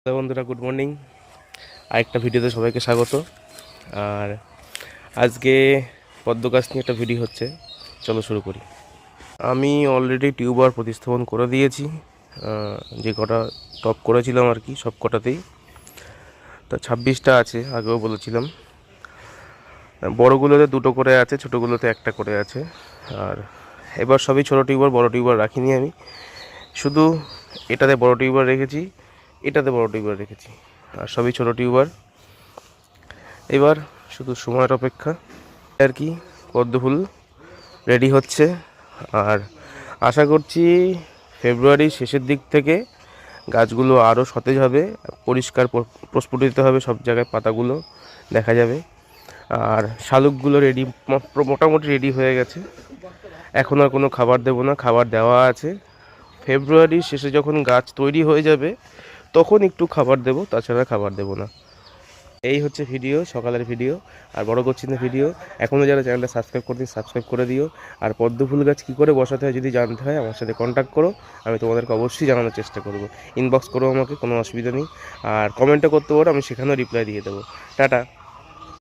Hello বন্ধুরা, good morning. আরেকটা ভিডিওতে সবাইকে স্বাগত। আর আজকে পদ্ম গাছ নিয়ে একটা ভিডিও হচ্ছে, চলো শুরু করি। আমি অলরেডি টিউবার প্রতিস্থাপন করে দিয়েছি, যে কটা টপ করেছিলাম আর কি, সব কটাতেই। তা 26টা আছে, আগেও বলেছিলাম। বড়গুলোতে দুটো করে আছে, ছোটোগুলোতে একটা করে আছে। আর এবার সবই ছোটো টিউবার, বড় টিউবার রাখিনি আমি। শুধু এটাতে বড় টিউবার রেখেছি, এটাতে বড় টিউবার রেখেছি, আর সবই ছোটো টিউবার। এবার শুধু সময়ের অপেক্ষা আর কি। পদ্ম ফুল রেডি হচ্ছে, আর আশা করছি ফেব্রুয়ারির শেষের দিক থেকে গাছগুলো আরও সতেজ হবে, পরিষ্কার প্রস্ফুটিত হবে, সব জায়গায় পাতাগুলো দেখা যাবে। আর শালুকগুলো রেডি, মোটামুটি রেডি হয়ে গেছে। এখন আর কোনো খাবার দেবো না, খাবার দেওয়া আছে। ফেব্রুয়ারির শেষে যখন গাছ তৈরি হয়ে যাবে তখন একটু খাবার দেবো, তাছাড়া খাবার দেবো না। এই হচ্ছে ভিডিও, সকালের ভিডিও। আর বড় করছি না ভিডিও। এখনও যারা চ্যানেলটা সাবস্ক্রাইব করে দিন, সাবস্ক্রাইব করে দিও। আর পদ্ম ফুল গাছ কী করে বসাতে হয় যদি জানতে হয়, আমার সাথে কন্ট্যাক্ট করো, আমি তোমাদেরকে অবশ্যই জানানোর চেষ্টা করব। ইনবক্স করো আমাকে, কোনো অসুবিধা নেই। আর কমেন্টও করতে পারো, আমি সেখানেও রিপ্লাই দিয়ে দেবো। টাটা।